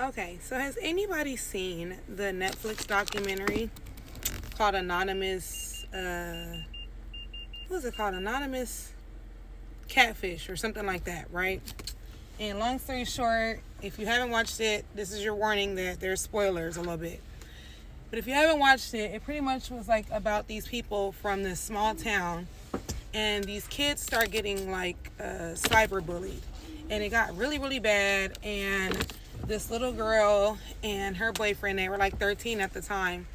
Okay, so has anybody seen the Netflix documentary called Anonymous? What was it called? Anonymous Catfish or something like that, right? And long story short, if you haven't watched it, this is your warning that there's spoilers a little bit. But if you haven't watched it, it pretty much was like about these people from this small town, and these kids start getting like cyber bullied, and it got really, really bad. And this little girl and her boyfriend, they were like 13 at the time,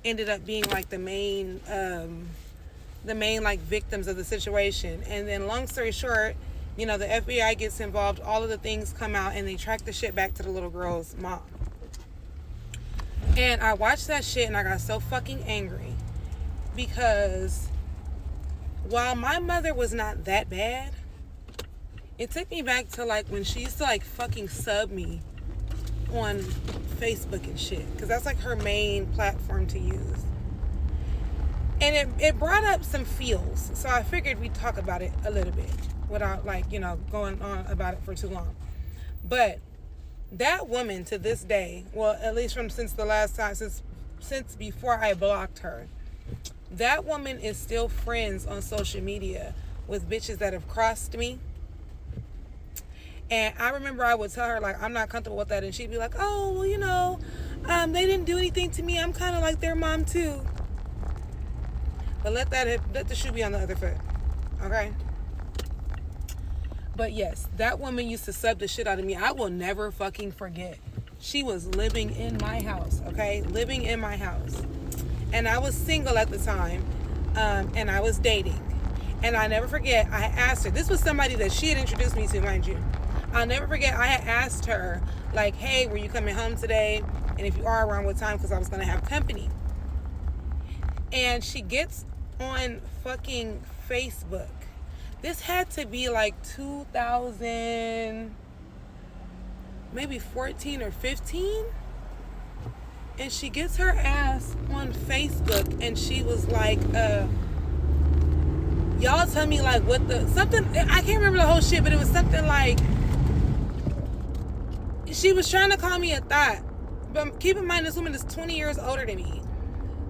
ended up being like the main like victims of the situation. And then long story short, the FBI gets involved, all of the things come out, and they track the shit back to the little girl's mom. And I watched that shit and I got so fucking angry because while my mother was not that bad, it took me back to like when she used to like fucking sub me on Facebook and shit, because that's like her main platform to use. And it brought up some feels, so I figured we'd talk about it a little bit without like going on about it for too long. But that woman to this day, well, at least since the last time, since before I blocked her, that woman is still friends on social media with bitches that have crossed me. And I remember I would tell her, like, I'm not comfortable with that. And she'd be like, oh, well, they didn't do anything to me. I'm kind of like their mom, too. But let the shoe be on the other foot. Okay? But yes, that woman used to sub the shit out of me. I will never fucking forget. She was living in my house, okay? Living in my house. And I was single at the time. And I was dating. And I never forget, I asked her. This was somebody that she had introduced me to, mind you. I'll never forget, I had asked her, like, hey, were you coming home today? And if you are, around what time? Because I was going to have company. And she gets on fucking Facebook. This had to be like 2000, maybe 14 or 15. And she gets her ass on Facebook and she was like, y'all tell me like something, I can't remember the whole shit, but it was something like, she was trying to call me a thought. But keep in mind, this woman is 20 years older than me.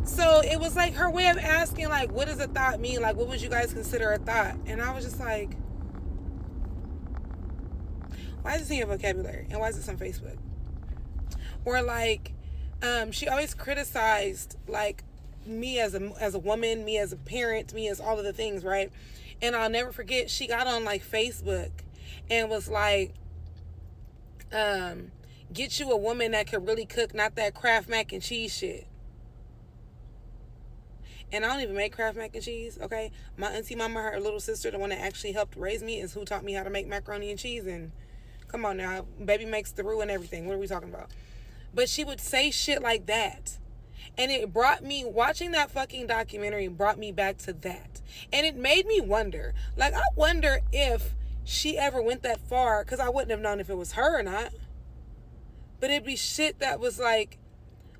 So it was like her way of asking, like, what does a thought mean? Like, what would you guys consider a thought? And I was just like, why is this in your vocabulary? And why is this on Facebook? Or like, she always criticized like me as a woman, me as a parent, me as all of the things, right? And I'll never forget, she got on like Facebook and was like, get you a woman that could really cook, not that Kraft mac and cheese shit. And I don't even make Kraft mac and cheese, okay? My auntie mama, her little sister, the one that actually helped raise me, is who taught me how to make macaroni and cheese. And come on now, baby makes the roux and everything. What are we talking about? But she would say shit like that. And it brought me, watching that fucking documentary brought me back to that. And it made me wonder. Like, I wonder if she ever went that far, because I wouldn't have known if it was her or not. But it'd be shit that was like,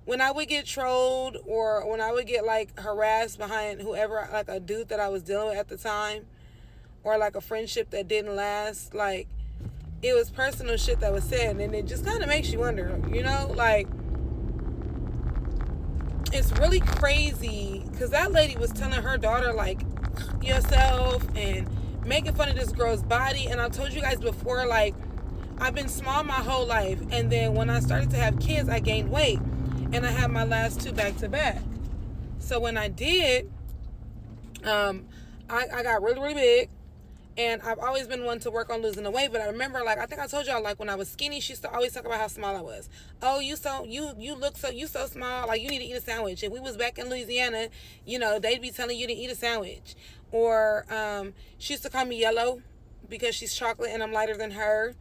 when I would get trolled or when I would get like harassed behind whoever, like a dude that I was dealing with at the time, or like a friendship that didn't last, like it was personal shit that was said, and it just kind of makes you wonder, like it's really crazy because that lady was telling her daughter like yourself and making fun of this girl's body. And I told you guys before, like, I've been small my whole life, and then when I started to have kids, I gained weight, and I had my last two back to back. So when I did, I got really, really big, and I've always been one to work on losing the weight. But I remember, like, I think I told y'all, like, when I was skinny, she used to always talk about how small I was. Oh, you so small, like, you need to eat a sandwich. If we was back in Louisiana, they'd be telling you to eat a sandwich. Or she used to call me yellow because she's chocolate and I'm lighter than her.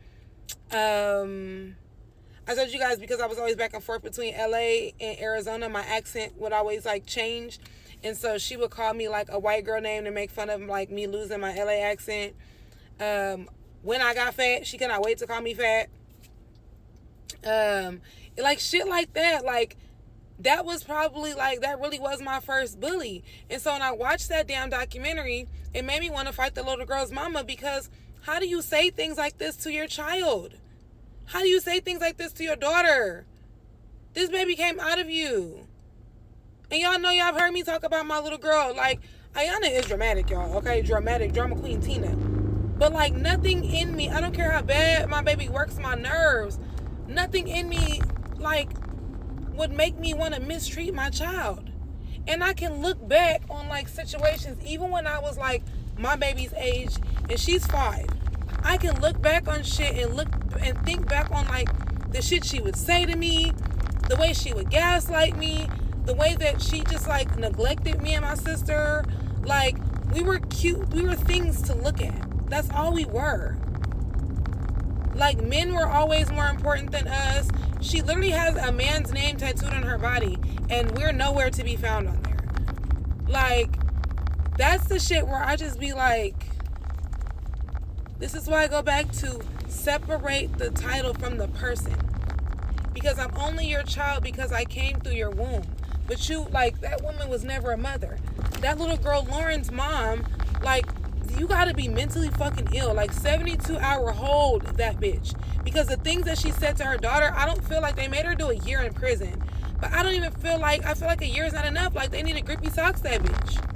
I told you guys, because I was always back and forth between LA and Arizona, my accent would always like change. And so she would call me like a white girl name to make fun of like me losing my LA accent. When I got fat, she cannot wait to call me fat. Like shit like that. Like that was probably like, that really was my first bully. And so when I watched that damn documentary, it made me want to fight the little girl's mama, because how do you say things like this to your child? How do you say things like this to your daughter? This baby came out of you. And y'all know, y'all have heard me talk about my little girl. Like, Ayana is dramatic, y'all. Okay, dramatic, drama queen Tina. But like, nothing in me, I don't care how bad my baby works my nerves, nothing in me like would make me want to mistreat my child. And I can look back on like situations, even when I was like my baby's age and she's 5. I can look back on shit and think back on like the shit she would say to me, the way she would gaslight me, the way that she just like neglected me and my sister. Like, we were cute, we were things to look at. That's all we were. Like, men were always more important than us. She literally has a man's name tattooed on her body, and we're nowhere to be found on there. Like, that's the shit where I just be like, this is why I go back to separate the title from the person. Because I'm only your child because I came through your womb. But you, like, that woman was never a mother. That little girl, Lauren's mom, like, you gotta be mentally fucking ill. Like, 72-hour hold that bitch. Because the things that she said to her daughter, I don't feel like they made her do a year in prison. But I don't even feel like, I feel like a year is not enough. Like, they need to grippy socks that bitch.